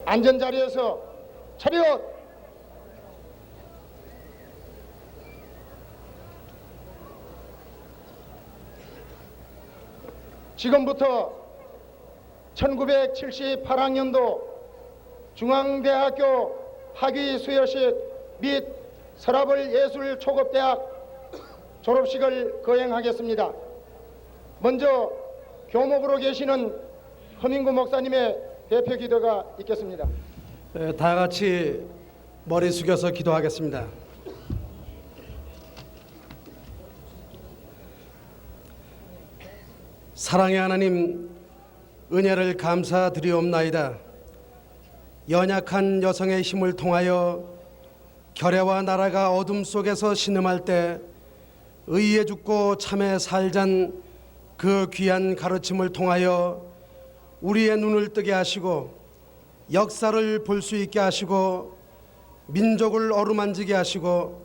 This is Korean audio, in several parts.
앉은 자리에서 차렷! 지금부터 1978학년도 중앙대학교 학위 수여식 및 서라벌 예술초급대학 졸업식을 거행하겠습니다. 먼저 교목으로 계시는 허민구 목사님의 대표 기도가 있겠습니다. 다 같이 머리 숙여서 기도하겠습니다. 사랑의 하나님, 은혜를 감사드리옵나이다. 연약한 여성의 힘을 통하여 결혜와 나라가 어둠 속에서 신음할 때 의에 죽고 참에 살잔 그 귀한 가르침을 통하여 우리의 눈을 뜨게 하시고 역사를 볼 수 있게 하시고 민족을 어루만지게 하시고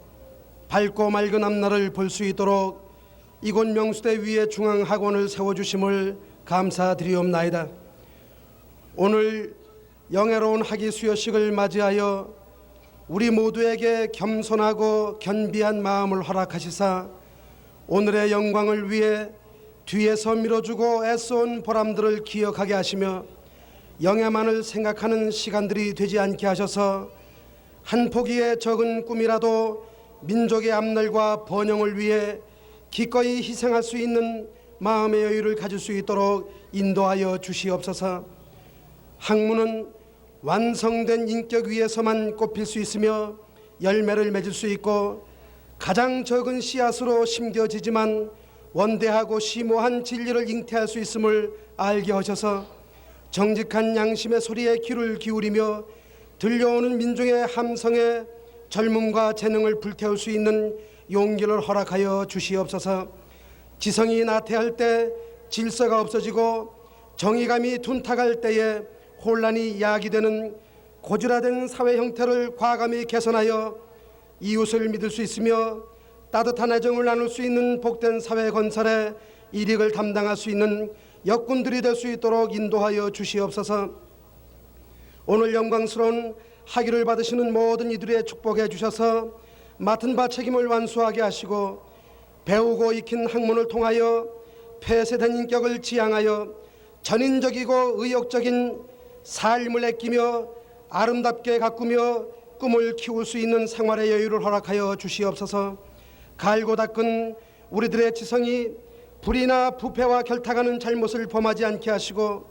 밝고 맑은 앞날을 볼 수 있도록 이곳 명수대 위에 중앙학원을 세워주심을 감사드리옵나이다. 오늘 영예로운 학위 수여식을 맞이하여 우리 모두에게 겸손하고 견비한 마음을 허락하시사 오늘의 영광을 위해 뒤에서 밀어주고 애써온 보람들을 기억하게 하시며 영예만을 생각하는 시간들이 되지 않게 하셔서 한 포기의 적은 꿈이라도 민족의 앞날과 번영을 위해 기꺼이 희생할 수 있는 마음의 여유를 가질 수 있도록 인도하여 주시옵소서. 학문은 완성된 인격 위에서만 꼽힐 수 있으며 열매를 맺을 수 있고 가장 적은 씨앗으로 심겨지지만 원대하고 심오한 진리를 잉태할 수 있음을 알게 하셔서 정직한 양심의 소리에 귀를 기울이며 들려오는 민중의 함성에 젊음과 재능을 불태울 수 있는 용기를 허락하여 주시옵소서. 지성이 나태할 때 질서가 없어지고 정의감이 둔탁할 때에 혼란이 야기되는 고질화된 사회 형태를 과감히 개선하여 이웃을 믿을 수 있으며 따뜻한 애정을 나눌 수 있는 복된 사회 건설에 일익을 담당할 수 있는 역군들이 될 수 있도록 인도하여 주시옵소서. 오늘 영광스러운 학위를 받으시는 모든 이들의 축복해 주셔서 맡은 바 책임을 완수하게 하시고 배우고 익힌 학문을 통하여 폐쇄된 인격을 지향하여 전인적이고 의욕적인 삶을 아끼며 아름답게 가꾸며 꿈을 키울 수 있는 생활의 여유를 허락하여 주시옵소서. 갈고 닦은 우리들의 지성이 불의나 부패와 결탁하는 잘못을 범하지 않게 하시고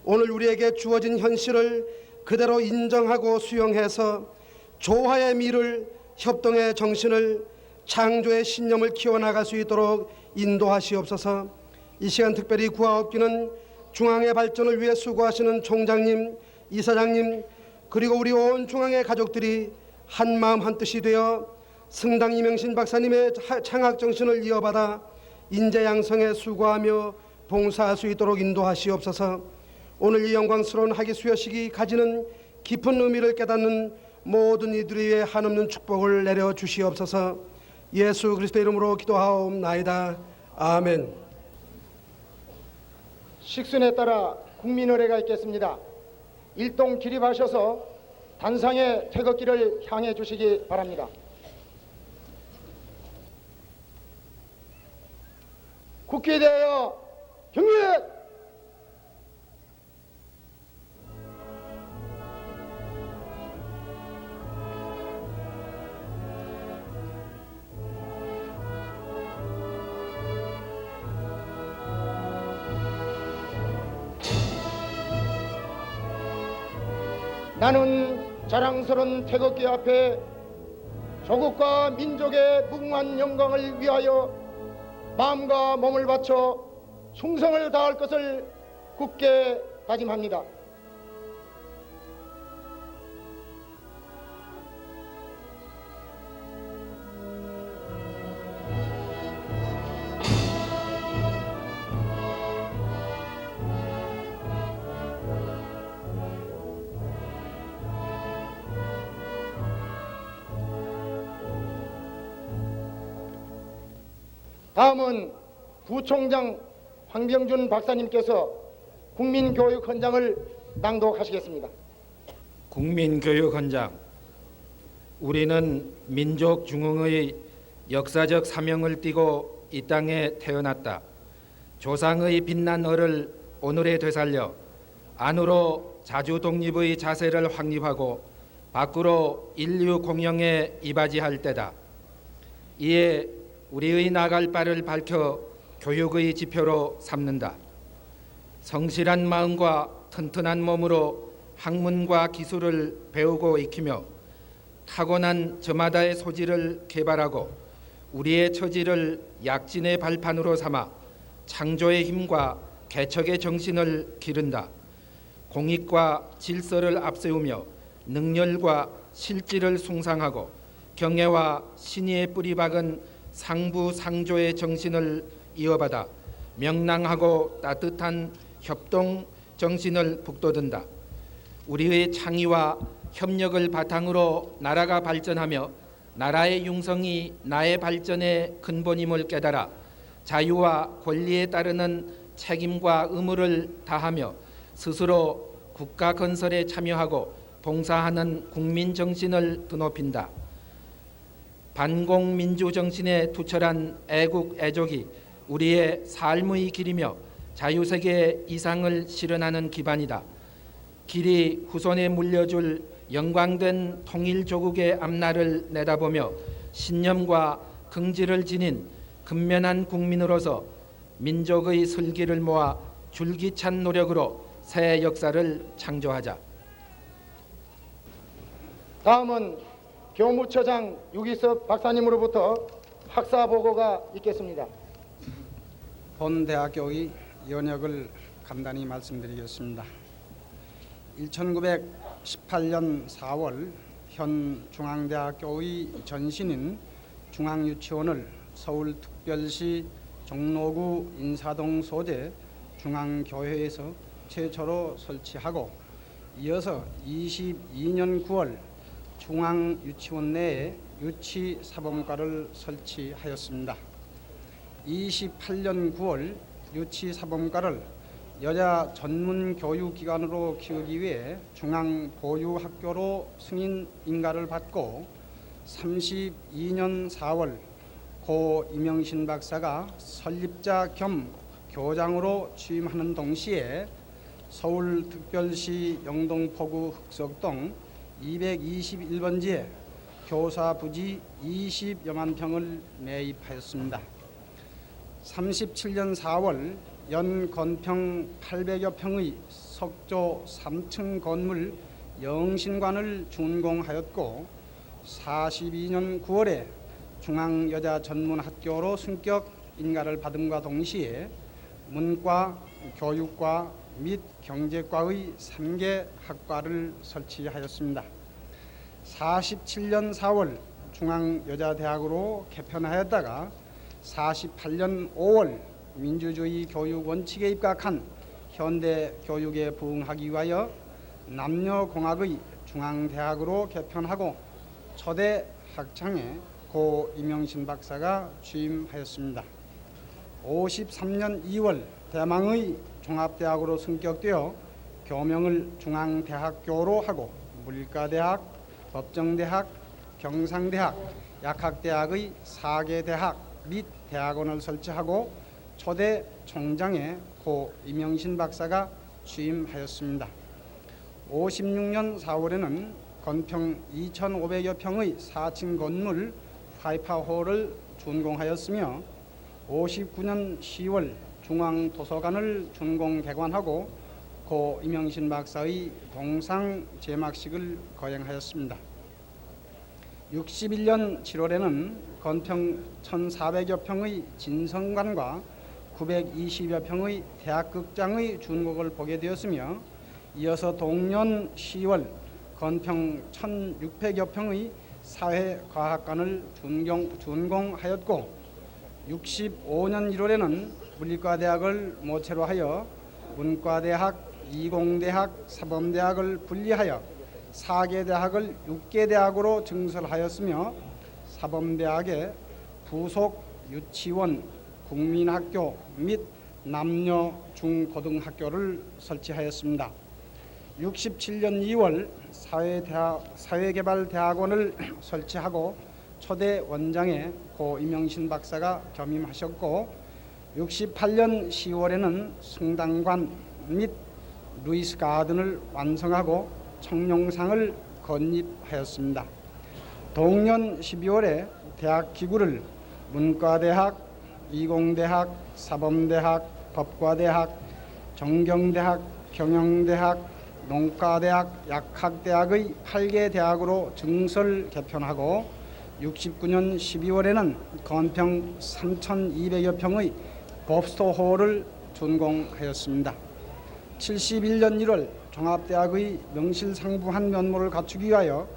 오늘 우리에게 주어진 현실을 그대로 인정하고 수용해서 조화의 미를, 협동의 정신을, 창조의 신념을 키워나갈 수 있도록 인도하시옵소서. 이 시간 특별히 구하옵기는 중앙의 발전을 위해 수고하시는 총장님, 이사장님, 그리고 우리 온 중앙의 가족들이 한마음 한뜻이 되어 승당 이명신 박사님의 창학 정신을 이어받아 인재 양성에 수고하며 봉사할 수 있도록 인도하시옵소서. 오늘 이 영광스러운 학위 수여식이 가지는 깊은 의미를 깨닫는 모든 이들을 위해 한없는 축복을 내려 주시옵소서. 예수 그리스도 이름으로 기도하옵나이다. 아멘. 식순에 따라 국민의례가 있겠습니다. 일동 기립하셔서 단상의 태극기를 향해 주시기 바랍니다. 국기에 대하여 경례! 나는 자랑스러운 태극기 앞에 조국과 민족의 무궁한 영광을 위하여 마음과 몸을 바쳐 충성을 다할 것을 굳게 다짐합니다. 다음은 부총장 황병준 박사님께서 국민교육 헌장을 낭독하시겠습니다. 국민교육헌장. 우리는 민족 중흥의 역사적 사명을 띠고 이 땅에 태어났다. 조상의 빛난 얼을 오늘에 되살려 안으로 자주 독립의 자세를 확립하고 밖으로 인류 공영에 이바지할 때다. 이에 우리의 나갈 바를 밝혀 교육의 지표로 삼는다. 성실한 마음과 튼튼한 몸으로 학문과 기술을 배우고 익히며 타고난 저마다의 소질을 개발하고 우리의 처지를 약진의 발판으로 삼아 창조의 힘과 개척의 정신을 기른다. 공익과 질서를 앞세우며 능렬과 실질을 숭상하고 경애와 신의의 뿌리 박은 상부상조의 정신을 이어받아 명랑하고 따뜻한 협동 정신을 북돋운다. 우리의 창의와 협력을 바탕으로 나라가 발전하며 나라의 융성이 나의 발전의 근본임을 깨달아 자유와 권리에 따르는 책임과 의무를 다하며 스스로 국가 건설에 참여하고 봉사하는 국민 정신을 드높인다. 반공민주 정신에 투철한 애국 애족이 우리의 삶의 길이며 자유세계의 이상을 실현하는 기반이다. 길이 후손에 물려줄 영광된 통일조국의 앞날을 내다보며 신념과 긍지를 지닌 근면한 국민으로서 민족의 슬기를 모아 줄기찬 노력으로 새 역사를 창조하자. 다음은 교무처장 유기섭 박사님으로부터 학사 보고가 있겠습니다. 본 대학교의 연역을 간단히 말씀드리겠습니다. 1918년 4월 현 중앙대학교의 전신인 중앙유치원을 서울특별시 종로구 인사동 소재 중앙교회에서 최초로 설치하고 이어서 22년 9월 중앙유치원 내에 유치사범과를 설치하였습니다. 28년 9월 유치사범과를 여자 전문 교육기관으로 키우기 위해 중앙보유학교로 승인 인가를 받고 32년 4월 고 이명신 박사가 설립자 겸 교장으로 취임하는 동시에 서울특별시 영동포구 흑석동 221번지에 교사부지 20여만 평을 매입하였습니다. 37년 4월 연 건평 800여 평의 석조 3층 건물 영신관을 준공하였고 42년 9월에 중앙여자전문학교로 승격 인가를 받음과 동시에 문과, 교육과 및 경제과의 3개 학과를 설치하였습니다. 47년 4월 중앙여자대학으로 개편하였다가 48년 5월 민주주의 교육 원칙에 입각한 현대 교육에 부응하기 위하여 남녀공학의 중앙대학으로 개편하고 초대 학장에 고 이명신 박사가 취임하였습니다. 53년 2월 대망의 종합대학으로 승격되어 교명을 중앙대학교로 하고 물가대학, 법정대학, 경상대학, 약학대학의 4개 대학 및 대학원을 설치하고 초대 총장에 고 이명신 박사가 취임하였습니다. 56년 4월에는 건평 2,500여 평의 4층 건물 화이파홀을 준공하였으며 59년 10월 중앙도서관을 준공 개관하고 고 이명신 박사의 동상 제막식을 거행하였습니다. 61년 7월에는 건평 1,400여 평의 진성관과 920여 평의 대학극장의 준공을 보게 되었으며 이어서 동년 10월 건평 1,600여 평의 사회과학관을 준공하였고 65년 1월에는 물리과대학을 모체로 하여 문과대학, 이공대학, 사범대학을 분리하여 4개 대학을 6개 대학으로 증설하였으며 사범대학에 부속 유치원, 국민학교 및 남녀 중고등학교를 설치하였습니다. 67년 2월 사회개발대학원을 설치하고 초대 원장에 고 이명신 박사가 겸임하셨고 68년 10월에는 성당관 및 루이스 가든을 완성하고 청룡상을 건립하였습니다. 동년 12월에 대학 기구를 문과대학, 이공대학, 사범대학, 법과대학, 정경대학, 경영대학, 농과대학, 약학대학의 8개 대학으로 증설 개편하고 69년 12월에는 건평 3,200여 평의 법스토홀을 준공하였습니다. 71년 1월 종합대학의 명실상부한 면모를 갖추기 위하여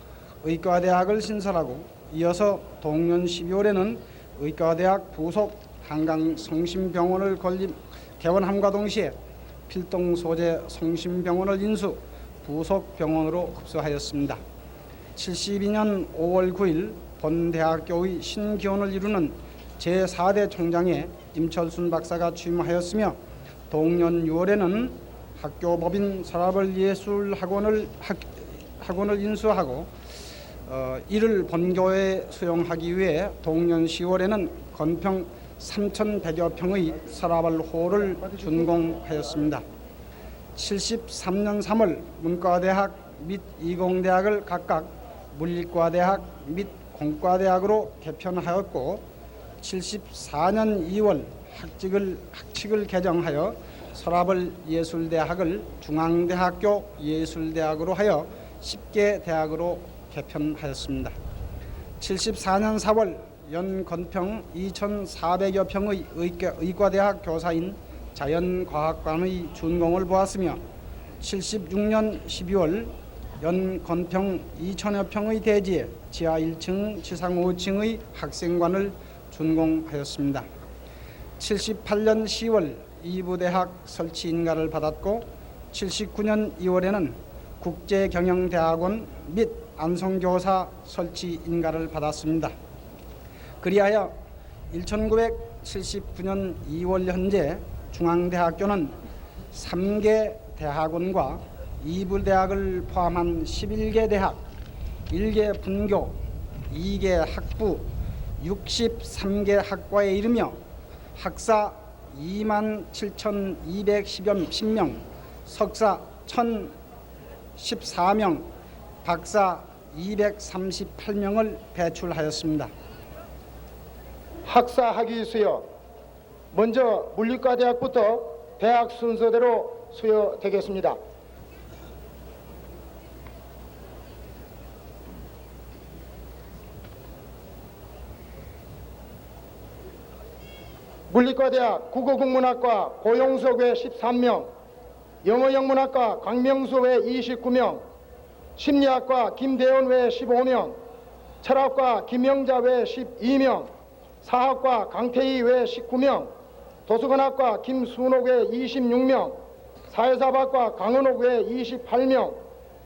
의과대학을 신설하고 이어서 동년 12월에는 의과대학 부속 한강성심병원을 개원함과 동시에 필동 소재 성심병원을 인수 부속 병원으로 흡수하였습니다. 72년 5월 9일 본대학교의 신기원을 이루는 제4대 총장에 임철순 박사가 취임하였으며 동년 6월에는 학교법인 서라벌 예술학원을 인수하고 이를 본교에 수용하기 위해 동년 10월에는 건평 3,100여 평의 서라벌 홀을 준공하였습니다. 73년 3월 문과대학 및 이공대학을 각각 물리과대학 및 공과대학으로 개편하였고 74년 2월 학칙을 개정하여 서라벌 예술대학을 중앙대학교 예술대학으로 하여 10개 대학으로 개편하였습니다. 74년 4월 연건평 2,400여 평의 의과대학 교사인 자연과학관의 준공을 보았으며 76년 12월 연건평 2,000여 평의 대지에 지하 1층, 지상 5층의 학생관을 준공하였습니다. 78년 10월 이부대학 설치 인가를 받았고 79년 2월에는 국제경영대학원 및 안성교사 설치 인가를 받았습니다. 그리하여 1979년 2월 현재 중앙대학교는 3개 대학원과 2부대학을 포함한 11개 대학, 1개 분교, 2개 학부, 63개 학과에 이르며 학사 27,210명, 석사 1,014명, 박사 238명을 배출하였습니다. 학사 학위 수여, 먼저 물리과대학부터 대학 순서대로 수여되겠습니다. 물리과대학 국어국문학과 고용석외 13명, 영어영문학과 광명수외 29명, 심리학과 김대원외 15명, 철학과 김영자외 12명, 사학과 강태희외 19명, 도서관학과 김순옥외 26명, 사회사학과 강은옥외 28명,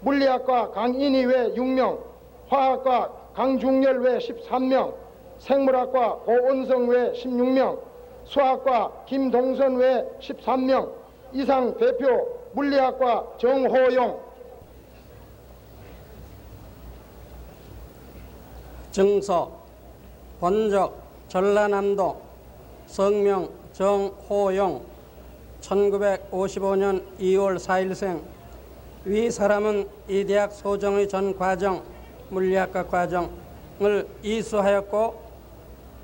물리학과 강인희외 6명, 화학과 강중열외 13명, 생물학과 고은성외 16명, 수학과 김동선외 13명, 이상 대표 물리학과 정호용. 증서 본적 전라남도 성명 정호용 1955년 2월 4일생. 위 사람은 이 대학 소정의 전 과정 물리학과 과정을 이수하였고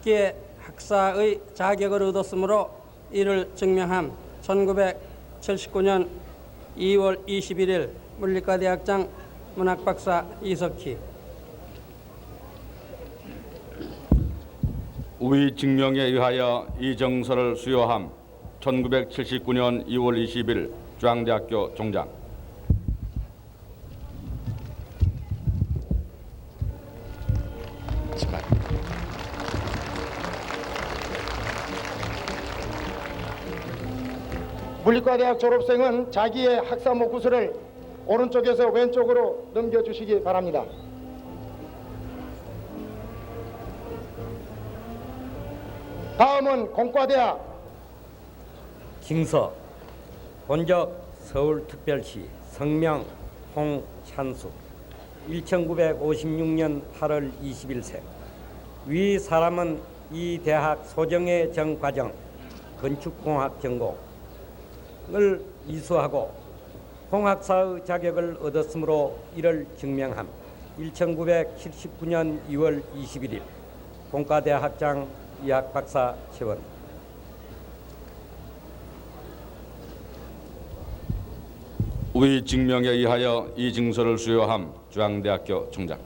기에 학사의 자격을 얻었으므로 이를 증명함. 1979년 2월 21일 물리과대학장 문학박사 이석희. 위 증명에 의하여 이 정서를 수여함. 1979년 2월 20일 중앙대학교 종장. 물리과대학 졸업생은 자기의 학사 목구슬을 오른쪽에서 왼쪽으로 넘겨주시기 바랍니다. 다음은 공과대학. 증서 본적 서울특별시 성명 홍찬수 1956년 8월 21세. 위 사람은 이 대학 소정의 정과정 건축공학 전공을 이수하고 공학사의 자격을 얻었으므로 이를 증명함. 1979년 2월 21일 공과대학 학장 의학 박사 채원. 위 증명에 의하여 이 증서를 수여함 중앙대학교 총장.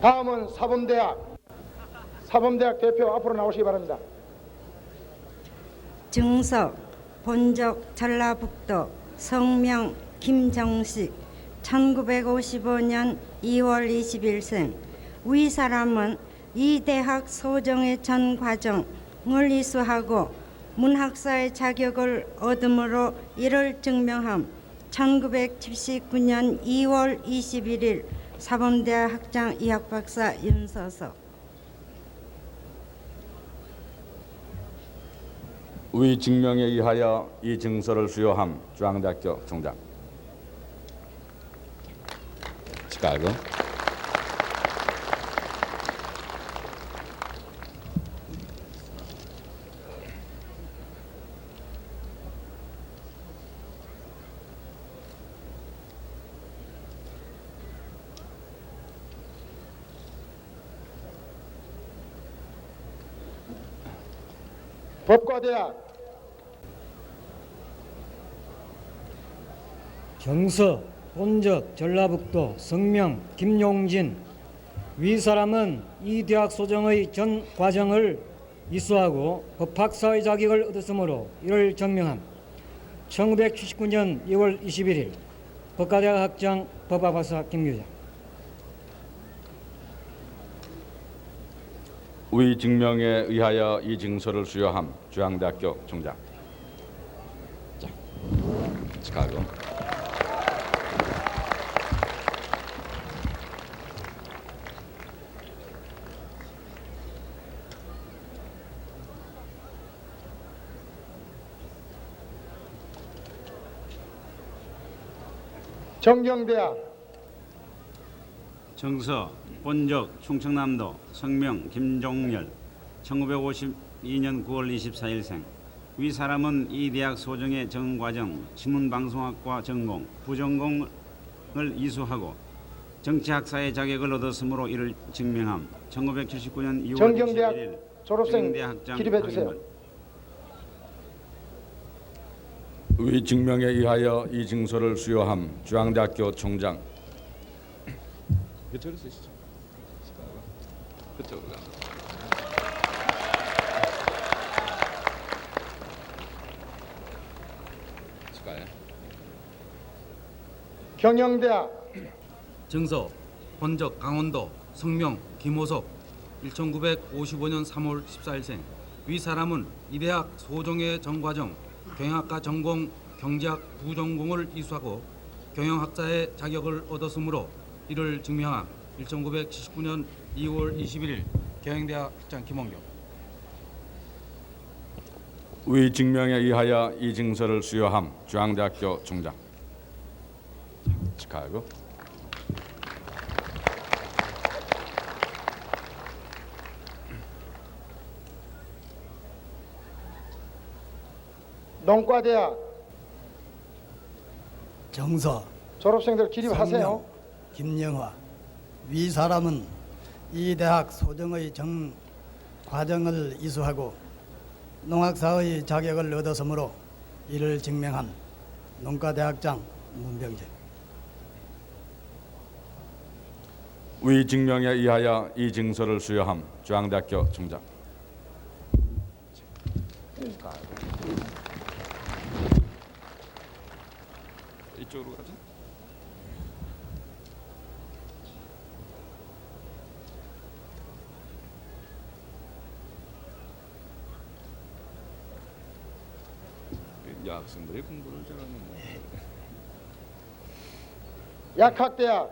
다음은 사범대학 대표 앞으로 나오시기 바랍니다. 증서 본적 전라북도 성명 김정식 1955년 2월 20일생. 위 사람은 이 대학 소정의 전 과정을 이수하고 문학사의 자격을 얻음으로 이를 증명함. 1979년 2월 21일 사범대학 학장 의학박사 윤서석. 위 증명에 의하여 이 증서를 수여함 중앙대학교 총장. 시카고. 법과대학 정서 본적 전라북도 성명 김용진. 위 사람은 이 대학 소정의 전 과정을 이수하고 법학사의 자격을 얻었으므로 이를 증명함. 1979년 2월 21일 법과대학 학장 법학박사 김규장. 위 증명에 의하여 이 증서를 수여함 중앙대학교 총장. 자, 시카고. 정경대학 정서 본적 충청남도 성명 김종열 1952년 9월 24일생. 위 사람은 이 대학 소정의 정과정 신문방송학과 전공 부전공을 이수하고 정치학사의 자격을 얻었으므로 이를 증명함. 1979년 2월 정경대학 21일 졸업생 학장 기립해 주세요. 박인걸. 위 증명에 의하여 이 증서를 수여함 중앙대학교 총장. 이쪽으로 쓰시죠. 그쪽으로. 축하해. 경영대학 증서 본적 강원도 성명 김호석 1955년 3월 14일생. 위 사람은 이 대학 소정의 전과정 경영학과 전공 경제학 부전공을 이수하고 경영학자의 자격을 얻었으므로 이를 증명함. 1979년 2월 21일 경영대학 학장 김원경. 위 증명에 의하여 이 증서를 수여함 중앙대학교 총장. 축하하고. 농과대학 정서 졸업생들 기립하세요. 성명 김영화. 위 사람은 이 대학 소정의 정 과정을 이수하고 농학사의 자격을 얻었으므로 이를 증명한 농과대학장 문병재. 위 증명에 의하여 이 증서를 수여함 중앙대학교 총장. 이쪽으로 가자. 여학생들이 공부를 잘하는 약학대학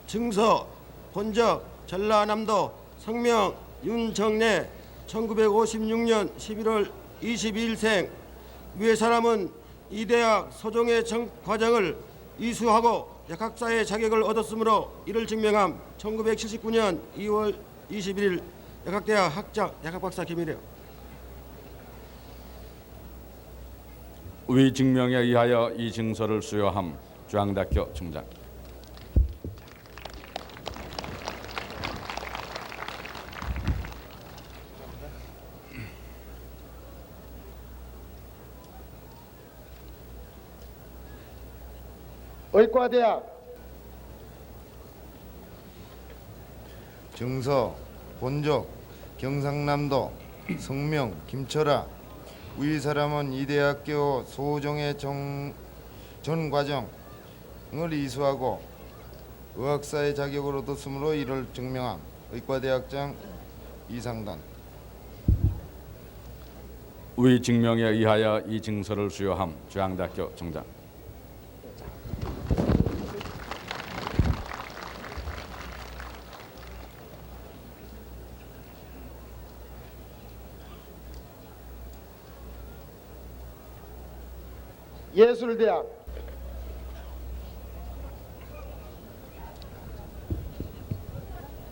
증서 본적 전라남도 성명 윤정래 1956년 11월 22일생 위의 사람은 이 대학 소정의 과정을 이수하고 약학사의 자격을 얻었으므로 이를 증명함. 1979년 2월 21일 약학대학 약학박사 김일영. 위 증명에 의하여 이 증서를 수여함. 중앙대학교 총장. 의과대학 증서 본적 경상남도 성명 김철아 위 사람은 이 대학교 소정의 전 과정을 이수하고 의학사의 자격을 얻었으므로 이를 증명함. 의과대학장 이상단. 위 증명에 의하여 이 증서를 수여함. 중앙대학교 총장. 예술대학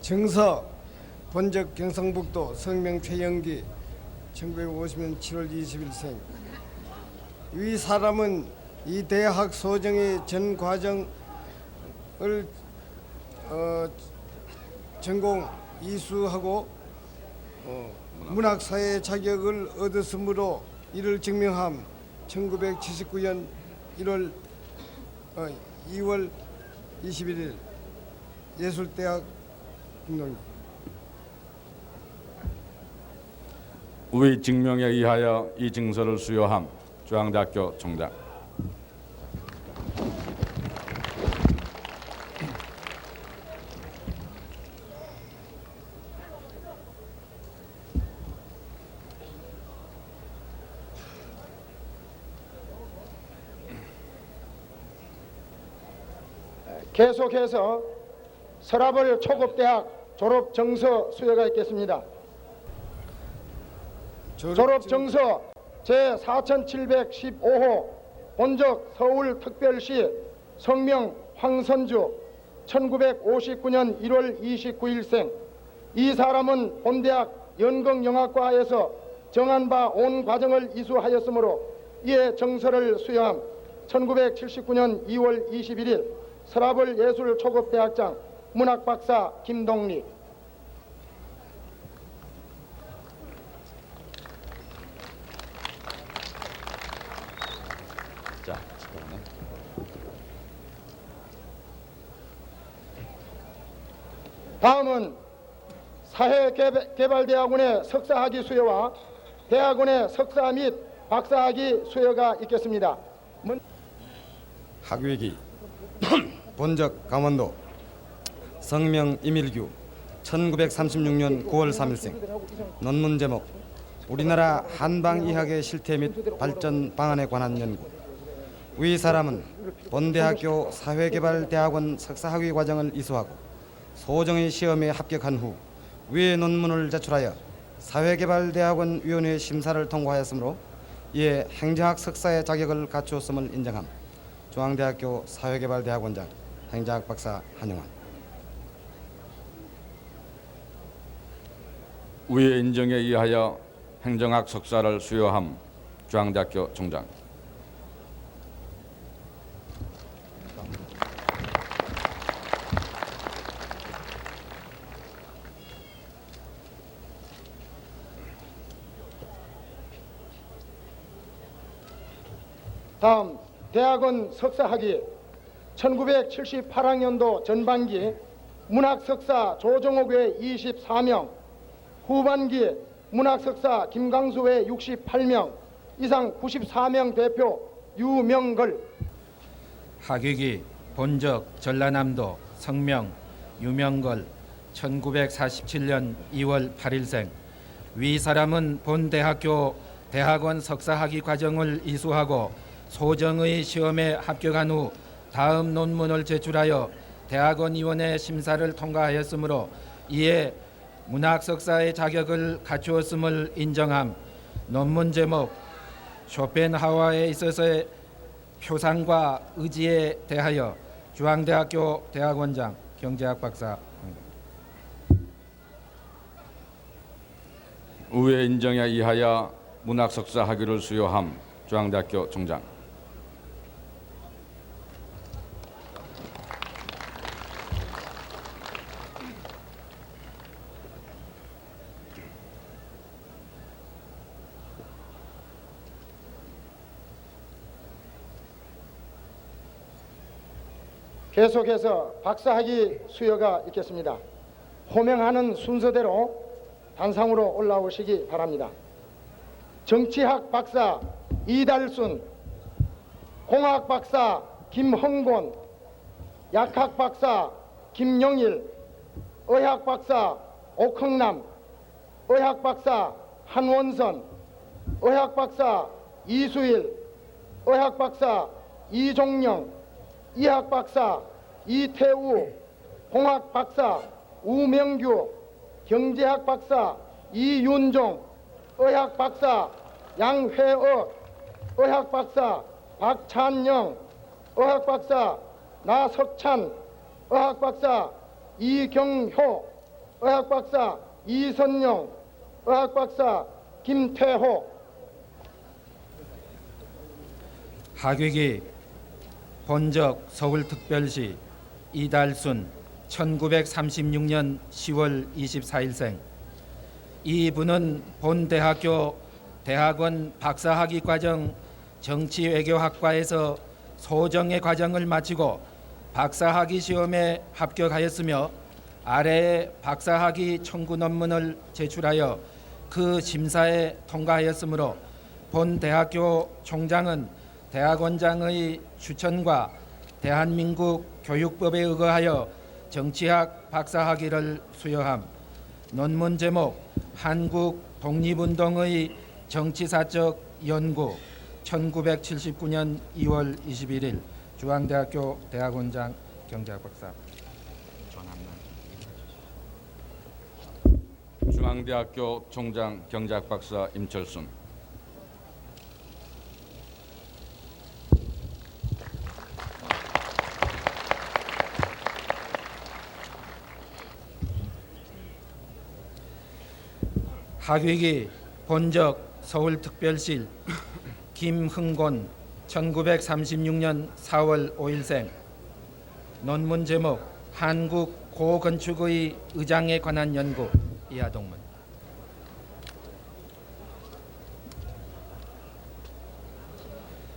증서 본적 경상북도 성명 최영기 1950년 7월 21일생 위 사람은 이 대학 소정의 전 과정을 전공 이수하고 문학사의 자격을 얻었으므로 이를 증명함. 1979년 2월 21일 예술대학 김동희. 위 증명에 의하여 이 증서를 수여함. 중앙대학교 총장. 계속해서 서라벌 초급대학 졸업 정서 수여가 있겠습니다. 졸업 정서 제4715호 본적 서울특별시 성명 황선주 1959년 1월 29일생 이 사람은 본대학 연극영화과에서 정한 바 온 과정을 이수하였으므로 이에 정서를 수여함. 1979년 2월 21일 서라벌 예술 초급대학장 문학박사 김동리. 자, 다음은 사회개발대학원의 석사학위 수여와 대학원의 석사 및 박사학위 수여가 있겠습니다. 학위기 본적 강원도 성명 이밀규 1936년 9월 3일생 논문 제목 우리나라 한방의학의 실태 및 발전 방안에 관한 연구 위 사람은 본대학교 사회개발대학원 석사학위 과정을 이수하고 소정의 시험에 합격한 후 위의 논문을 제출하여 사회개발대학원 위원회 심사를 통과하였으므로 이에 행정학 석사의 자격을 갖추었음을 인정함. 중앙대학교 사회개발대학원장 행정학 박사 한영환. 위의 인정에 의하여 행정학 석사를 수여함. 중앙대학교 총장. 다음 대학원 석사학위 1978학년도 전반기 문학석사 조정옥 외 24명, 후반기 문학석사 김강수 외 68명, 이상 94명 대표 유명걸. 학위기 본적 전라남도 성명 유명걸 1947년 2월 8일생 위 사람은 본 대학교 대학원 석사학위 과정을 이수하고 소정의 시험에 합격한 후 다음 논문을 제출하여 대학원위원회 심사를 통과하였으므로 이에 문학석사의 자격을 갖추었음을 인정함. 논문 제목 쇼펜하우어에 있어서의 표상과 의지에 대하여 중앙대학교 대학원장 경제학 박사. 의회 인정에 의하여 문학석사 학위를 수여함. 중앙대학교 총장. 계속해서 박사학위 수여가 있겠습니다. 호명하는 순서대로 단상으로 올라오시기 바랍니다. 정치학 박사 이달순, 공학 박사 김흥곤, 약학 박사 김영일, 의학 박사 옥흥남, 의학 박사 한원선, 의학 박사 이수일, 의학 박사 이종영, 이학 박사 이태우, 공학 박사 우명규, 경제학 박사 이윤종, 의학 박사 양회억, 의학 박사 박찬영, 의학 박사 나석찬, 의학 박사 이경효, 의학 박사 이선영, 의학 박사 김태호. 학위기 본적 서울특별시 이달순 1936년 10월 24일생. 이분은 본 대학교 대학원 박사학위 과정 정치외교학과에서 소정의 과정을 마치고 박사학위 시험에 합격하였으며 아래의 박사학위 청구 논문을 제출하여 그 심사에 통과하였으므로 본 대학교 총장은 대학원장의 추천과 대한민국 교육법에 의거하여 정치학 박사학위를 수여함. 논문 제목 한국 독립운동의 정치사적 연구 1979년 2월 21일 중앙대학교 대학원장 경제학 박사. 중앙대학교 총장 경제학 박사 임철순. 학위기 본적 서울특별시 김흥곤 1936년 4월 5일생. 논문 제목 한국 고건축의 의장에 관한 연구. 이하 동문.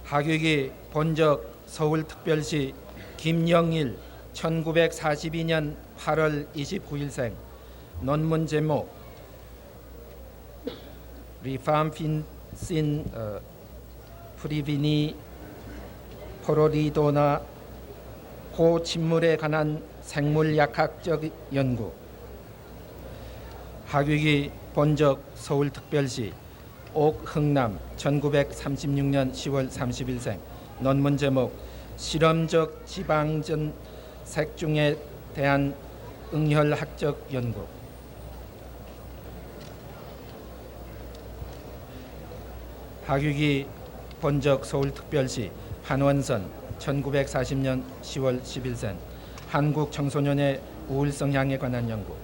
학위기 본적 서울특별시 김영일 1942년 8월 29일생. 논문 제목 리팜핀신 프리비니 포로리도나 고침물에 관한 생물약학적 연구. 학위기 본적 서울특별시 옥흥남 1936년 10월 30일생. 논문 제목 실험적 지방전 색중에 대한 응혈학적 연구. 학위기 본적 서울특별시 한원선 1940년 10월 10일생. 한국 청소년의 우울성향에 관한 연구.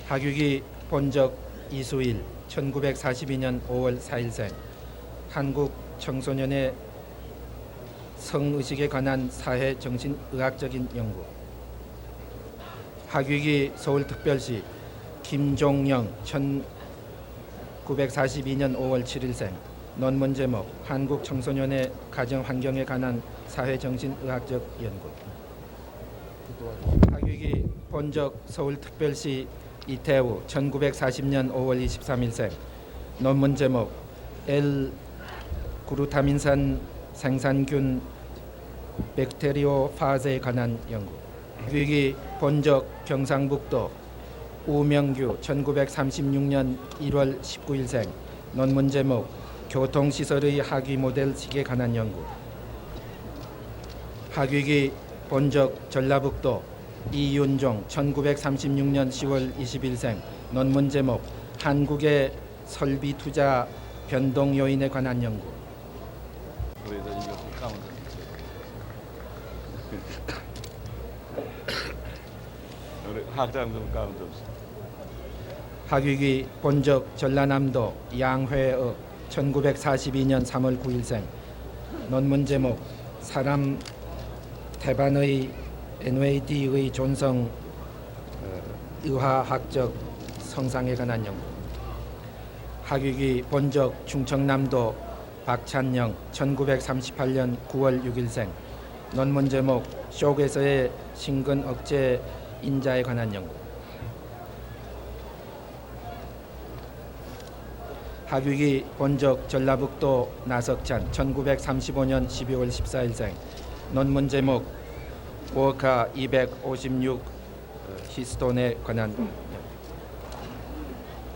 학위기 본적 이수일 1942년 5월 4일생. 한국 청소년의 성의식에 관한 사회 정신의학적인 연구. 학위기 서울특별시 김종영 1942년 5월 7일생. 논문 제목 한국 청소년의 가정 환경에 관한 사회 정신의학적 연구. 학위기 본적 서울특별시 이태우 1940년 5월 23일생. 논문 제목 L 그루타민산 생산균 백테리오파즈에 관한 연구. 학위기 본적 경상북도 우명규 1936년 1월 19일생. 논문 제목 교통시설의 학위 모델식에 관한 연구. 학위기 본적 전라북도 이윤종 1936년 10월 20일생. 논문 제목 한국의 설비 투자 변동 요인에 관한 연구. 학위기 본적 전라남도 양회업 1942년 3월 9일생. 논문 제목 사람 태반의 NAD의 존성 의화학적 성상에 관한 연구. 학위기 본적 충청남도 박찬영 1938년 9월 6일생. 논문 제목 쇼크에서의 신근 억제 인자에 관한 연구. 학위기 본적 전라북도 나석찬 1935년 12월 14일생. 논문 제목 워카 256 히스톤에 관한 연구.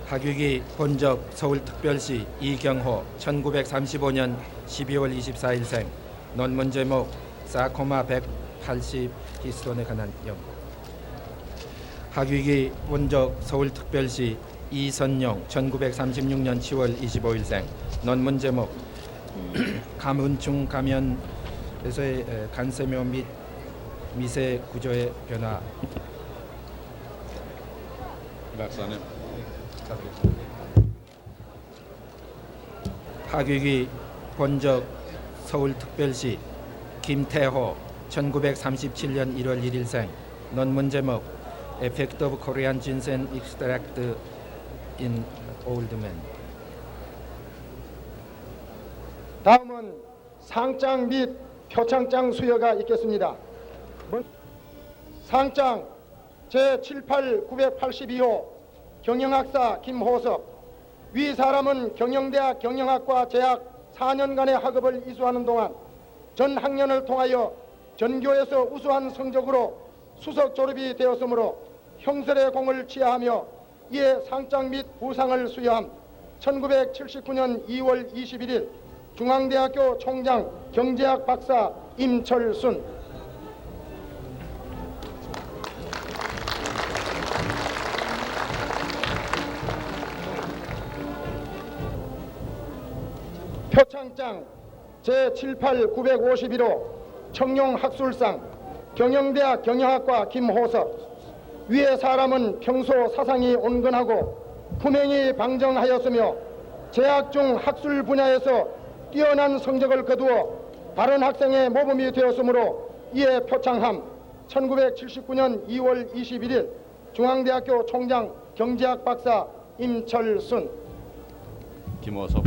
학위기 본적 서울특별시 이경호 1935년 12월 24일생. 논문 제목 사코마 180 히스톤에 관한 연구. 학위기 본적 서울특별시 이선용 1936년 10월 25일생. 논문 제목 가문충 감염에서의 간세묘 및 미세 구조의 변화. 박사님. 학위기 본적 서울특별시 김태호 1937년 1월 1일생. 논문 제목 Effect of Korean Ginseng Extract in Old Men. 다음은 상장 및 표창장 수여가 있겠습니다. 상장 제78 982호 경영학사 김호석. 위 사람은 경영대학 경영학과 재학 4년간의 학업을 이수하는 동안 전 학년을 통하여 전교에서 우수한 성적으로 수석 졸업이 되었으므로 형설의 공을 취하하며 이에 상장 및 부상을 수여함. 1979년 2월 21일 중앙대학교 총장 경제학 박사 임철순. 표창장 제78 951호 청룡학술상 경영대학 경영학과 김호석. 위의 사람은 평소 사상이 온건하고 품행이 방정하였으며 재학 중 학술 분야에서 뛰어난 성적을 거두어 다른 학생의 모범이 되었으므로 이에 표창함. 1979년 2월 21일 중앙대학교 총장 경제학 박사 임철순. 김호섭.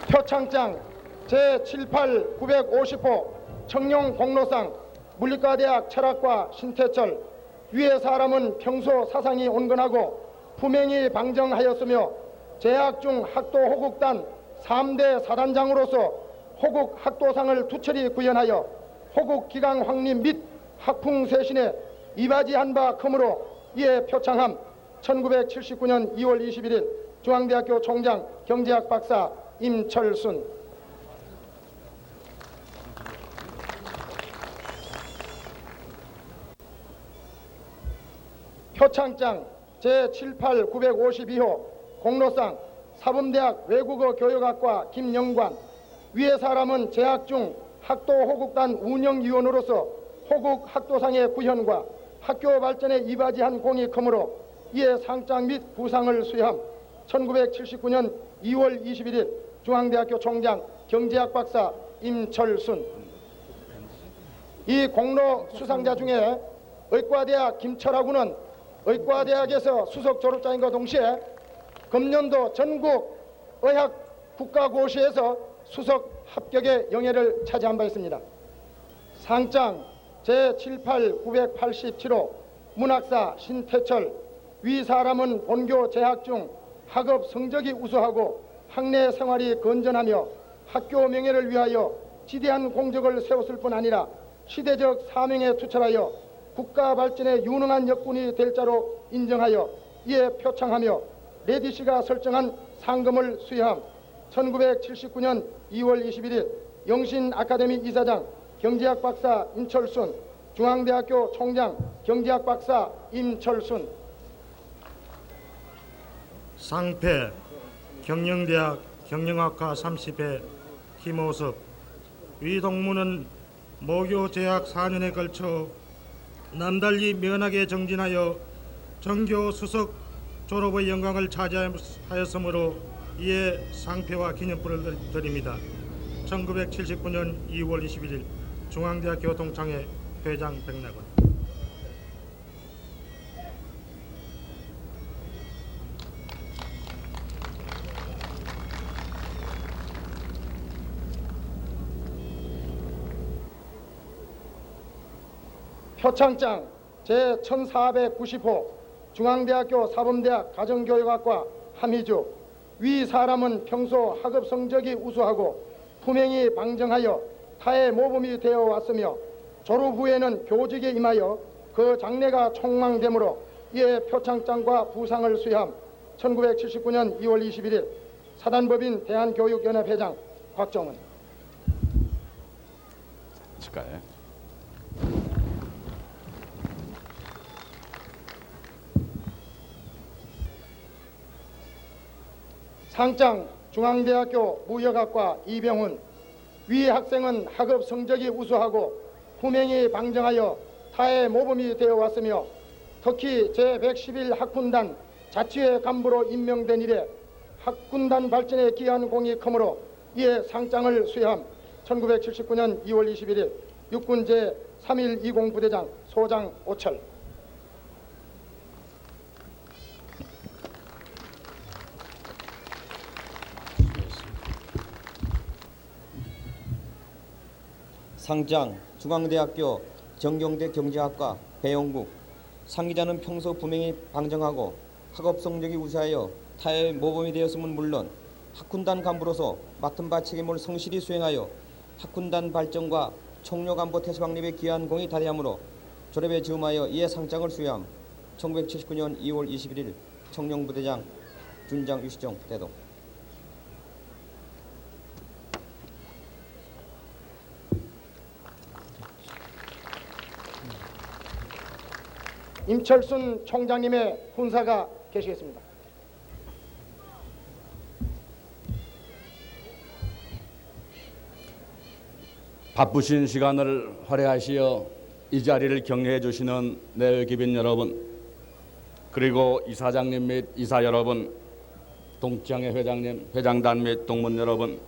표창장 제78 950호 청룡 공로상 물리과대학 철학과 신태철. 위의 사람은 평소 사상이 온건하고 품행이 방정하였으며 재학 중 학도 호국단 3대 사단장으로서 호국 학도상을 투철히 구현하여 호국 기강 확립 및 학풍 쇄신에 이바지한 바 크므로 이에 표창함. 1979년 2월 21일 중앙대학교 총장 경제학 박사 임철순. 표창장 제78 952호 공로상 사범대학 외국어 교육학과 김영관. 위의 사람은 재학 중 학도 호국단 운영위원으로서 호국 학도상의 구현과 학교 발전에 이바지한 공이 크므로 이에 상장 및 부상을 수여함. 1979년 2월 21일 중앙대학교 총장 경제학 박사 임철순. 이 공로 수상자 중에 의과대학 김철하군은 의과대학에서 수석 졸업자인과 동시에 금년도 전국 의학 국가고시에서 수석 합격의 영예를 차지한 바 있습니다. 상장 제78 987호 문학사 신태철. 위 사람은 본교 재학 중 학업 성적이 우수하고 학내 생활이 건전하며 학교 명예를 위하여 지대한 공적을 세웠을 뿐 아니라 시대적 사명에 투철하여 국가 발전에 유능한 역군이 될 자로 인정하여 이에 표창하며 레디씨가 설정한 상금을 수여함. 1979년 2월 21일 영신 아카데미 이사장 경제학 박사 임철순, 중앙대학교 총장 경제학 박사 임철순. 상패 경영대학 경영학과 30회 김호섭. 위 동무는 모교 재학 4년에 걸쳐 남달리 면하게 정진하여 정교 수석 졸업의 영광을 차지하였으므로 이에 상패와 기념품을 드립니다. 1979년 2월 21일 중앙대학교 동창회 회장 백낙원. 표창장 제1490호 중앙대학교 사범대학 가정교육학과 함희주. 위 사람은 평소 학업 성적이 우수하고 품행이 방정하여 타의 모범이 되어 왔으며 졸업 후에는 교직에 임하여 그 장래가 촉망되므로 이에 표창장과 부상을 수여함. 1979년 2월 21일 사단법인 대한교육연합 회장 곽정은. 축하해. 상장 중앙대학교 무역학과 이병훈. 위 학생은 학업 성적이 우수하고 품행이 방정하여 타의 모범이 되어 왔으며 특히 제111 학군단 자치회 간부로 임명된 이래 학군단 발전에 기여한 공이 크므로 이에 상장을 수여함. 1979년 2월 21일 육군 제3120 부대장 소장 오철. 상장 중앙대학교 정경대 경제학과 배용국. 상기자는 평소 품행이 방정하고 학업 성적이 우수하여 타의 모범이 되었음은 물론 학군단 간부로서 맡은 바 책임을 성실히 수행하여 학군단 발전과 총료 간부 태세 확립에 기여한 공이 다대하므로 졸업에 즈음하여 이에 상장을 수여함. 1979년 2월 21일 청룡부대장 준장 유시정 대동. 임철순 총장님의 훈사가 계시겠습니다. 바쁘신 시간을 할애하시어 이 자리를 격려해 주시는 내외기빈 여러분, 그리고 이사장님 및 이사 여러분, 동창회 회장님, 회장단 및 동문 여러분,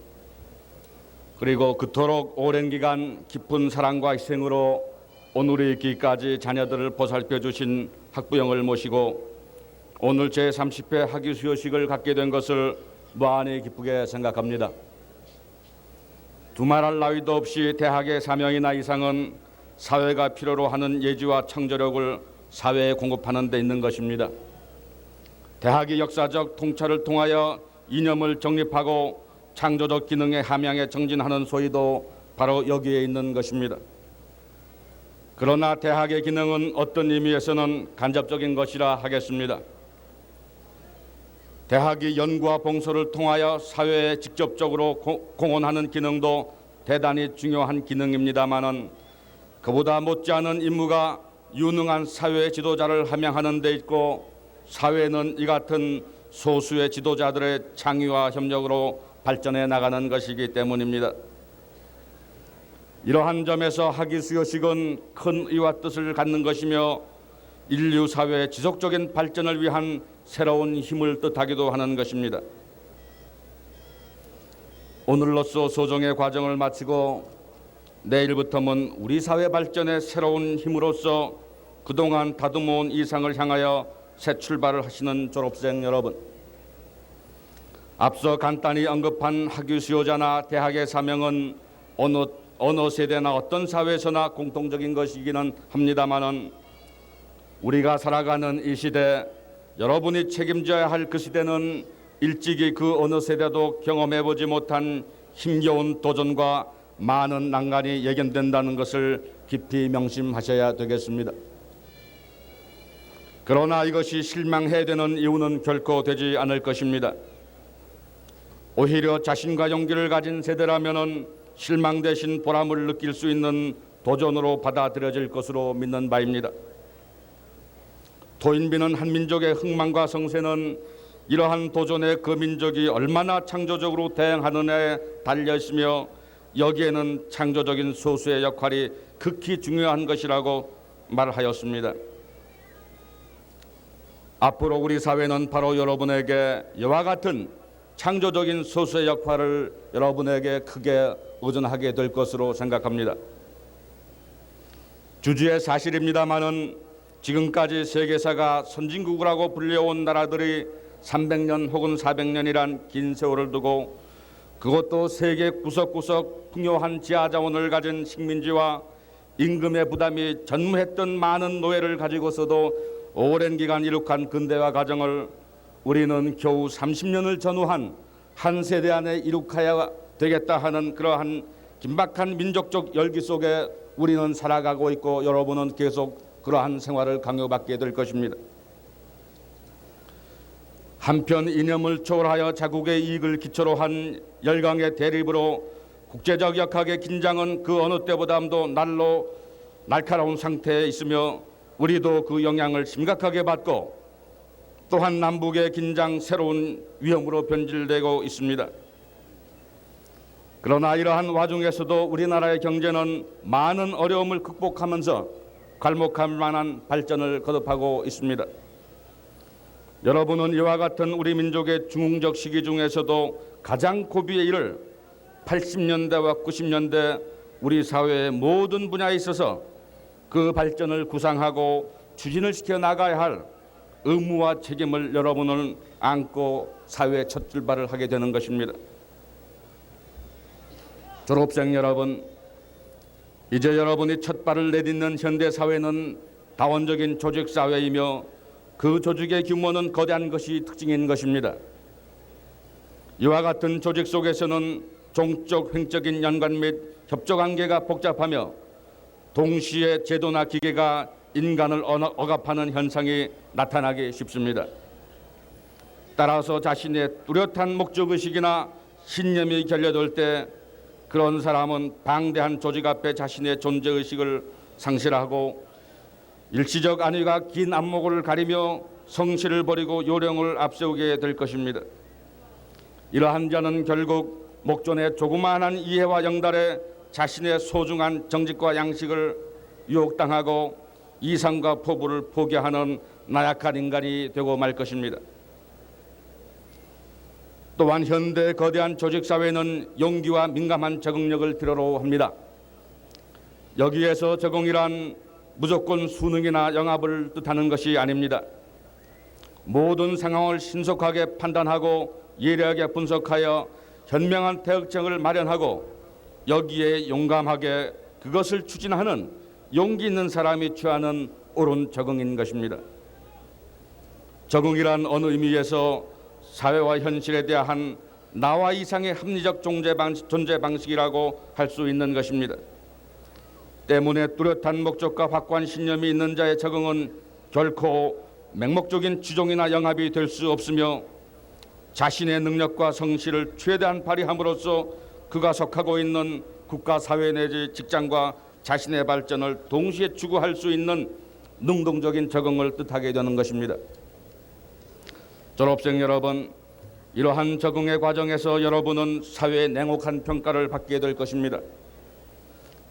그리고 그토록 오랜 기간 깊은 사랑과 희생으로 오늘의 있기까지 자녀들을 보살펴 주신 학부형을 모시고 오늘 제30회 학위 수여식을 갖게 된 것을 무한히 기쁘게 생각합니다. 두말할 나위도 없이 대학의 사명이나 이상은 사회가 필요로 하는 예지와 창조력을 사회에 공급하는 데 있는 것입니다. 대학이 역사적 통찰을 통하여 이념을 정립하고 창조적 기능의 함양에 정진하는 소위도 바로 여기에 있는 것입니다. 그러나 대학의 기능은 어떤 의미에서는 간접적인 것이라 하겠습니다. 대학이 연구와 봉사를 통하여 사회에 직접적으로 공헌하는 기능도 대단히 중요한 기능입니다마는 그보다 못지않은 임무가 유능한 사회 지도자를 함양하는 데 있고 사회는 이 같은 소수의 지도자들의 창의와 협력으로 발전해 나가는 것이기 때문입니다. 이러한 점에서 학위 수여식은 큰 의와 뜻을 갖는 것이며 인류 사회의 지속적인 발전을 위한 새로운 힘을 뜻하기도 하는 것입니다. 오늘로써 소정의 과정을 마치고 내일부터는 우리 사회 발전의 새로운 힘으로서 그동안 다듬어온 이상을 향하여 새 출발을 하시는 졸업생 여러분, 앞서 간단히 언급한 학위 수요자나 대학의 사명은 어느 세대나 어떤 사회에서나 공통적인 것이기는 합니다마는 우리가 살아가는 이 시대, 여러분이 책임져야 할 그 시대는 일찍이 그 어느 세대도 경험해보지 못한 힘겨운 도전과 많은 난관이 예견된다는 것을 깊이 명심하셔야 되겠습니다. 그러나 이것이 실망해야 되는 이유는 결코 되지 않을 것입니다. 오히려 자신과 용기를 가진 세대라면은 실망 대신 보람을 느낄 수 있는 도전으로 받아들여질 것으로 믿는 바입니다. 토인비는 한 민족의 흥망과 성세는 이러한 도전에 그 민족이 얼마나 창조적으로 대응하느냐에 달려 있으며 여기에는 창조적인 소수의 역할이 극히 중요한 것이라고 말하였습니다. 앞으로 우리 사회는 바로 여러분에게 이와 같은 창조적인 소수의 역할을 여러분에게 크게 의존하게 될 것으로 생각합니다. 주주의 사실입니다마는 지금까지 세계사가 선진국이라고 불려온 나라들이 300년 혹은 400년이란 긴 세월을 두고 그것도 세계 구석구석 풍요한 지하자원을 가진 식민지와 임금의 부담이 전무했던 많은 노예를 가지고서도 오랜 기간 이룩한 근대화 과정을 우리는 겨우 30년을 전후한 한 세대 안에 이룩해야 되겠다 하는 그러한 긴박한 민족적 열기 속에 우리는 살아가고 있고 여러분은 계속 그러한 생활을 강요받게 될 것입니다. 한편 이념을 초월하여 자국의 이익을 기초로 한 열강의 대립으로 국제적 역학의 긴장은 그 어느 때보다도 날카로운 상태에 있으며 우리도 그 영향을 심각하게 받고 또한 남북의 긴장 새로운 위험으로 변질되고 있습니다. 그러나 이러한 와중에서도 우리나라의 경제는 많은 어려움을 극복하면서 괄목할 만한 발전을 거듭하고 있습니다. 여러분은 이와 같은 우리 민족의 중흥적 시기 중에서도 가장 고비에 이를 80년대와 90년대 우리 사회의 모든 분야에 있어서 그 발전을 구상하고 추진을 시켜 나가야 할 의무와 책임을 여러분은 안고 사회의 첫 출발을 하게 되는 것입니다. 졸업생 여러분, 이제 여러분이 첫 발을 내딛는 현대 사회는 다원적인 조직 사회이며 그 조직의 규모는 거대한 것이 특징인 것입니다. 이와 같은 조직 속에서는 종적 횡적인 연관 및 협조 관계가 복잡하며 동시에 제도나 기계가 인간을 억압하는 현상이 나타나기 쉽습니다. 따라서 자신의 뚜렷한 목적의식이나 신념이 결여될 때 그런 사람은 방대한 조직 앞에 자신의 존재의식을 상실하고 일시적 안위가 긴 안목을 가리며 성실을 버리고 요령을 앞세우게 될 것입니다. 이러한 자는 결국 목전의 조그마한 이해와 영달에 자신의 소중한 정직과 양식을 유혹당하고 이상과 포부를 포기하는 나약한 인간이 되고 말 것입니다. 또한 현대 거대한 조직사회는 용기와 민감한 적응력을 필요로 합니다. 여기에서 적응이란 무조건 수능이나 영합을 뜻하는 것이 아닙니다. 모든 상황을 신속하게 판단하고 예리하게 분석하여 현명한 대응책을 마련하고 여기에 용감하게 그것을 추진하는 용기 있는 사람이 취하는 옳은 적응인 것입니다. 적응이란 어느 의미에서 사회와 현실에 대한 나와 이상의 합리적 존재 방식이라고 할 수 있는 것입니다. 때문에 뚜렷한 목적과 확고한 신념이 있는 자의 적응은 결코 맹목적인 주종이나 영합이 될 수 없으며 자신의 능력과 성실을 최대한 발휘함으로써 그가 속하고 있는 국가, 사회 내지 직장과 자신의 발전을 동시에 추구할 수 있는 능동적인 적응을 뜻하게 되는 것입니다. 졸업생 여러분, 이러한 적응의 과정에서 여러분은 사회의 냉혹한 평가를 받게 될 것입니다.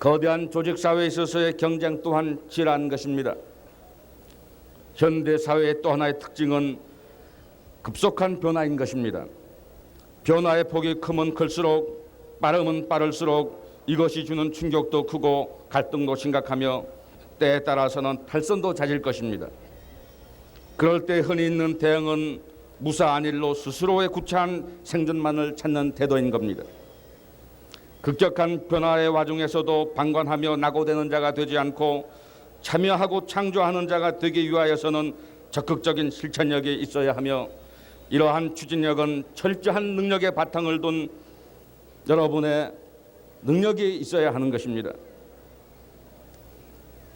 거대한 조직사회에 있어서의 경쟁 또한 치열한 것입니다. 현대 사회의 또 하나의 특징은 급속한 변화인 것입니다. 변화의 폭이 크면 클수록 빠르면 빠를수록 이것이 주는 충격도 크고 갈등도 심각하며 때에 따라서는 탈선도 잦을 것입니다. 그럴 때 흔히 있는 대응은 무사한 일로 스스로의 구차한 생존만을 찾는 태도인 겁니다. 급격한 변화의 와중에서도 방관하며 낙오되는 자가 되지 않고 참여하고 창조하는 자가 되기 위하여서는 적극적인 실천력이 있어야 하며 이러한 추진력은 철저한 능력의 바탕을 둔 여러분의 능력이 있어야 하는 것입니다.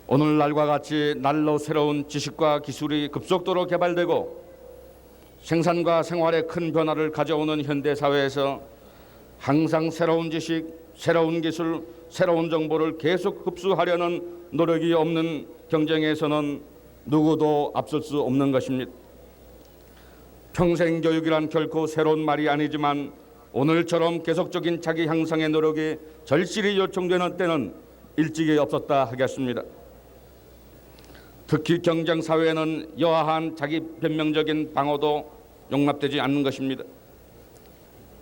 오늘날과 같이 날로 새로운 지식과 기술이 급속도로 개발되고 생산과 생활에 큰 변화를 가져오는 현대사회에서 항상 새로운 지식, 새로운 기술, 새로운 정보를 계속 흡수하려는 노력이 없는 경쟁에서는 누구도 앞설 수 없는 것입니다. 평생 교육이란 결코 새로운 말이 아니지만 오늘처럼 계속적인 자기 향상의 노력이 절실히 요청되는 때는 일찍이 없었다 하겠습니다. 특히 경쟁사회에는 여하한 자기 변명적인 방어도 용납되지 않는 것입니다.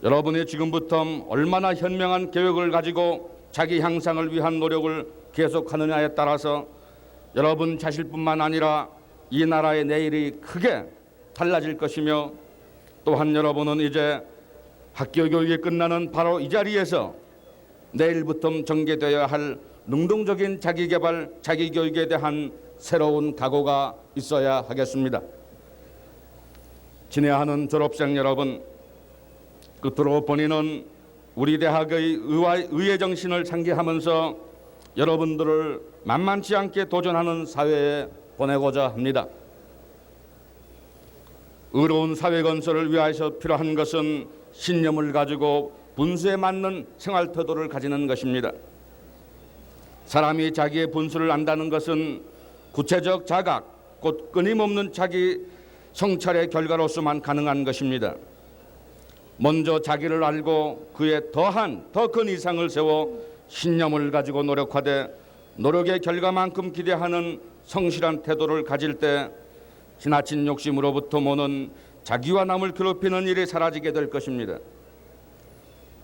여러분이 지금부터 얼마나 현명한 계획을 가지고 자기 향상을 위한 노력을 계속하느냐에 따라서 여러분 자신뿐만 아니라 이 나라의 내일이 크게 달라질 것이며 또한 여러분은 이제 학교 교육이 끝나는 바로 이 자리에서 내일부터 전개되어야 할 능동적인 자기개발, 자기교육에 대한 새로운 각오가 있어야 하겠습니다. 친애하는 졸업생 여러분, 끝으로 본인은 우리 대학의 의회 정신을 상기하면서 여러분들을 만만치 않게 도전하는 사회에 보내고자 합니다. 의로운 사회 건설을 위하여 필요한 것은 신념을 가지고 분수에 맞는 생활 태도를 가지는 것입니다. 사람이 자기의 분수를 안다는 것은 구체적 자각, 곧 끊임없는 자기 성찰의 결과로서만 가능한 것입니다. 먼저 자기를 알고 그에 더 큰 이상을 세워 신념을 가지고 노력하되 노력의 결과만큼 기대하는 성실한 태도를 가질 때 지나친 욕심으로부터 모는 자기와 남을 괴롭히는 일이 사라지게 될 것입니다.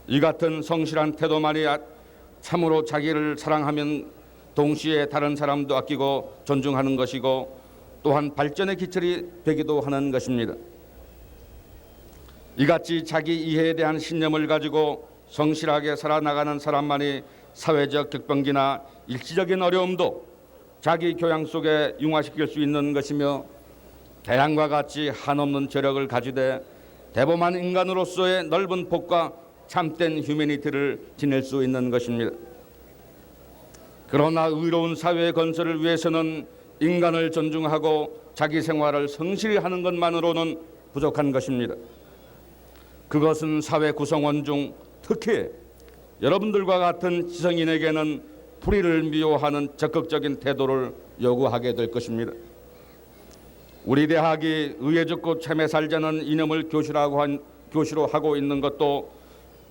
이 같은 성실한 태도만이 참으로 자기를 사랑하면 동시에 다른 사람도 아끼고 존중하는 것이고 또한 발전의 기철이 되기도 하는 것입니다. 이같이 자기 이해에 대한 신념을 가지고 성실하게 살아나가는 사람만이 사회적 격변기나 일시적인 어려움도 자기 교양 속에 융화시킬 수 있는 것이며 태양과 같이 한없는 저력을 가지되 대범한 인간으로서의 넓은 폭과 참된 휴머니티를 지낼 수 있는 것입니다. 그러나 의로운 사회 건설을 위해서는 인간을 존중하고 자기 생활을 성실히 하는 것만으로는 부족한 것입니다. 그것은 사회 구성원 중 특히 여러분들과 같은 지성인에게는 불의를 미워하는 적극적인 태도를 요구하게 될 것입니다. 우리 대학이 의에 죽고 참에 살자는 이념을 교시로 하고 있는 것도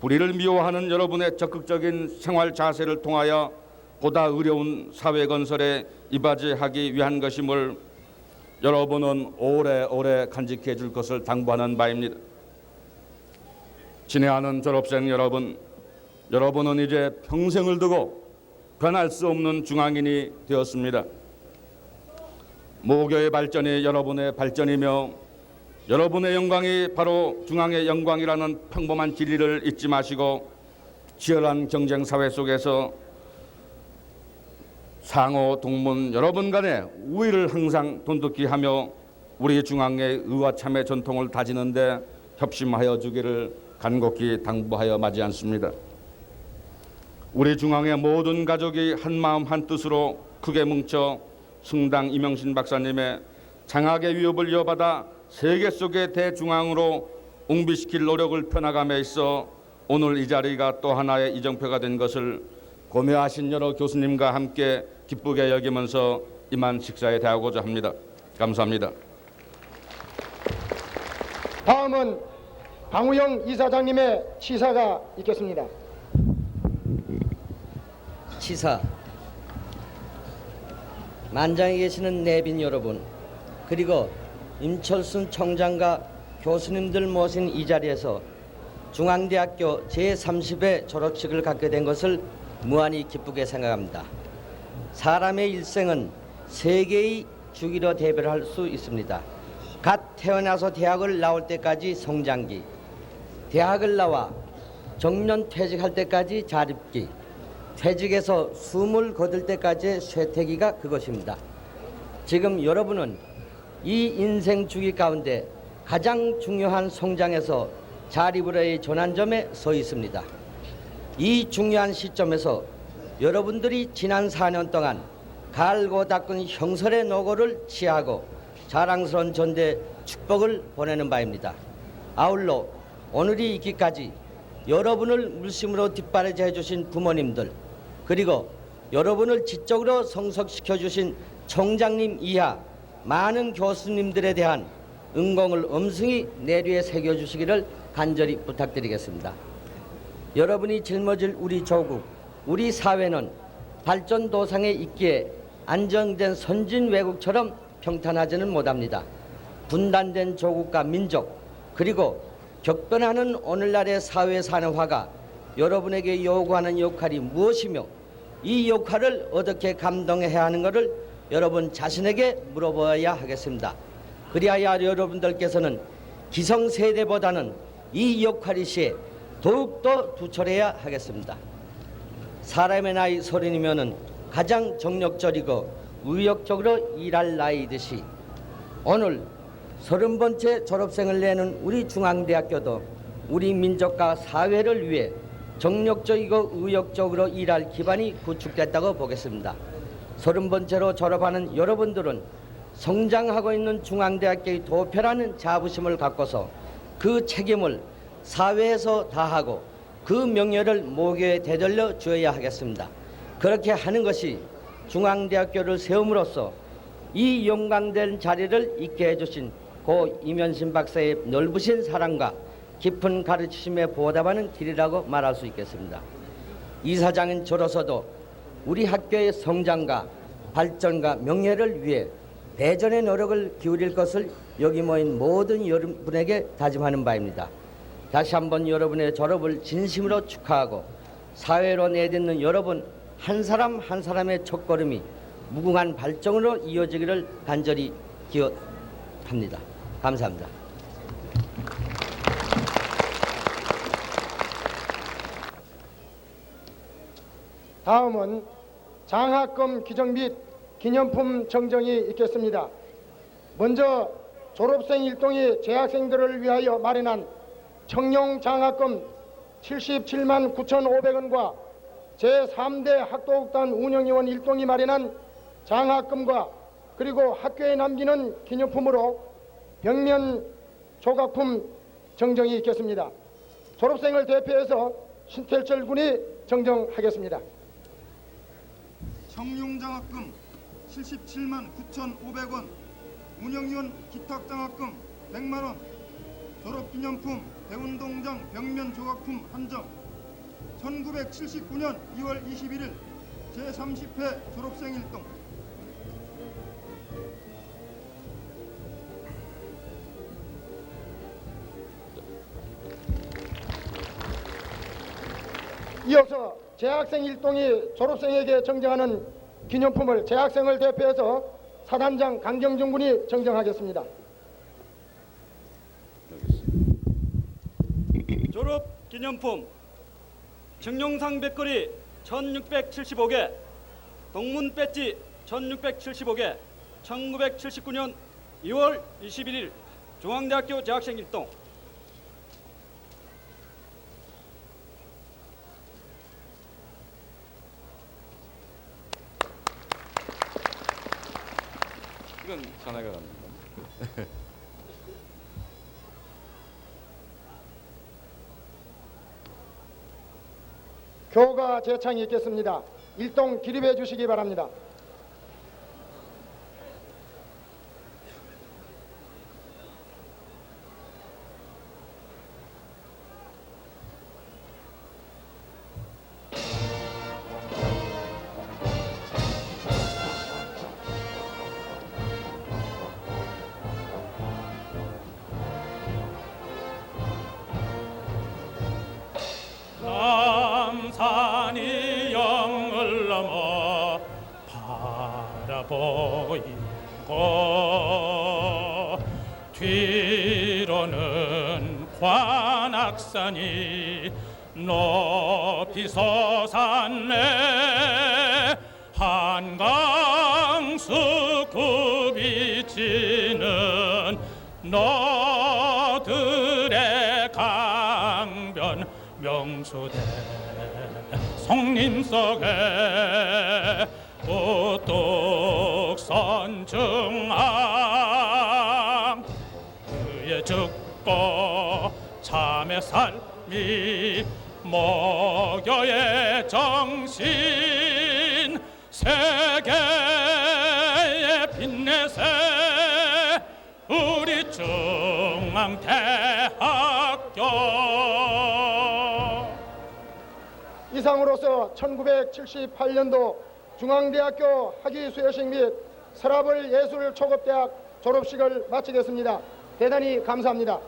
불의를 미워하는 여러분의 적극적인 생활 자세를 통하여 보다 의로운 사회 건설에 이바지하기 위한 것임을 여러분은 오래오래 간직해 줄 것을 당부하는 바입니다. 친애하는 졸업생 여러분, 여러분은 이제 평생을 두고 변할 수 없는 중앙인이 되었습니다. 모교의 발전이 여러분의 발전이며 여러분의 영광이 바로 중앙의 영광이라는 평범한 진리를 잊지 마시고 치열한 경쟁 사회 속에서 상호 동문 여러분 간의 우위를 항상 돈독히 하며 우리 중앙의 의와 참의 전통을 다지는 데 협심하여 주기를 간곡히 당부하여 마지 않습니다. 우리 중앙의 모든 가족이 한마음 한뜻으로 크게 뭉쳐 승당 이명신 박사님의 장학의 위협을 이어받아 세계 속의 대중앙으로 옹비시킬 노력을 펴나감에 있어 오늘 이 자리가 또 하나의 이정표가 된 것을 고묘하신 여러 교수님과 함께 기쁘게 여기면서 이만 식사에 대하고자 합니다. 감사합니다. 다음은 방우영 이사장님의 치사가 있겠습니다. 치사. 만장에 계시는 내빈 여러분, 그리고 임철순 총장과 교수님들 모신 이 자리에서 중앙대학교 제30회 졸업식을 갖게 된 것을 무한히 기쁘게 생각합니다. 사람의 일생은 세 개의 주기로 대별할 수 있습니다. 갓 태어나서 대학을 나올 때까지 성장기, 대학을 나와 정년 퇴직할 때까지 자립기, 퇴직에서 숨을 거둘 때까지의 쇠퇴기가 그것입니다. 지금 여러분은 이 인생 주기 가운데 가장 중요한 성장에서 자립으로의 전환점에 서 있습니다. 이 중요한 시점에서 여러분들이 지난 4년 동안 갈고 닦은 형설의 노고를 취하고 자랑스러운 전대 축복을 보내는 바입니다. 아울러 오늘이 있기까지 여러분을 물심으로 뒷바라지 해주신 부모님들, 그리고 여러분을 지적으로 성숙시켜 주신 총장님 이하 많은 교수님들에 대한 은공을 엄승히 내류에 새겨주시기를 간절히 부탁드리겠습니다. 여러분이 짊어질 우리 조국, 우리 사회는 발전 도상에 있기에 안정된 선진 외국처럼 평탄하지는 못합니다. 분단된 조국과 민족, 그리고 격변하는 오늘날의 사회 산업화가 여러분에게 요구하는 역할이 무엇이며 이 역할을 어떻게 감당해야 하는 것을 여러분 자신에게 물어봐야 하겠습니다. 그리하여 여러분들께서는 기성세대보다는 이 역할이 시에 더욱더 투철해야 하겠습니다. 사람의 나이 30이면은 가장 정력적이고 의욕적으로 일할 나이듯이 오늘 30번째 졸업생을 내는 우리 중앙대학교도 우리 민족과 사회를 위해 정력적이고 의욕적으로 일할 기반이 구축됐다고 보겠습니다. 30번째로 졸업하는 여러분들은 성장하고 있는 중앙대학교의 도표라는 자부심을 갖고서 그 책임을 사회에서 다하고 그 명예를 모교에 되돌려 주어야 하겠습니다. 그렇게 하는 것이 중앙대학교를 세움으로써 이 영광된 자리를 있게 해주신 고 이면신 박사의 넓으신 사랑과 깊은 가르치심에 보답하는 길이라고 말할 수 있겠습니다. 이사장인 저로서도 우리 학교의 성장과 발전과 명예를 위해 대전의 노력을 기울일 것을 여기 모인 모든 여러분에게 다짐하는 바입니다. 다시 한번 여러분의 졸업을 진심으로 축하하고 사회로 내딛는 여러분 한 사람 한 사람의 첫걸음이 무궁한 발전으로 이어지기를 간절히 기원합니다. 감사합니다. 다음은 장학금 규정 및 기념품 정정이 있겠습니다. 먼저 졸업생 일동이 재학생들을 위하여 마련한 청룡 장학금 77만 9,500원과 제3대 학도극단 운영위원 일동이 마련한 장학금과 그리고 학교에 남기는 기념품으로 벽면 조각품 정정이 있겠습니다. 졸업생을 대표해서 신태철 군이 정정하겠습니다. 청룡장학금 77만 9,500원, 운영위원 기탁장학금 100만원, 졸업기념품 대운동장 벽면 조각품 한정, 1979년 2월 21일 제30회 졸업생 일동. 이어서 재학생 일동이 졸업생에게 정정하는 기념품을 재학생을 대표해서 사단장 강경준 군이 정정하겠습니다. 졸업 기념품 청룡상 백걸이 1675개, 동문 배지 1675개, 1979년 2월 21일 중앙대학교 재학생 일동. 이건 자네가 갑니다. 교가 제창이 있겠습니다. 일동 기립해 주시기 바랍니다. 남산이 영을 넘어 바라보이고 뒤로는 관악산이 높이 솟았네 한강수 굽이치는 너들의 강변 명수대 송림 속에 우뚝 선 중앙 그의 죽고 참의 삶이 목요의 정신 세계에 빛내세 우리 중앙대학교. 이상으로서 1978년도 중앙대학교 학위수여식 및 서라벌 예술초급대학 졸업식을 마치겠습니다. 대단히 감사합니다.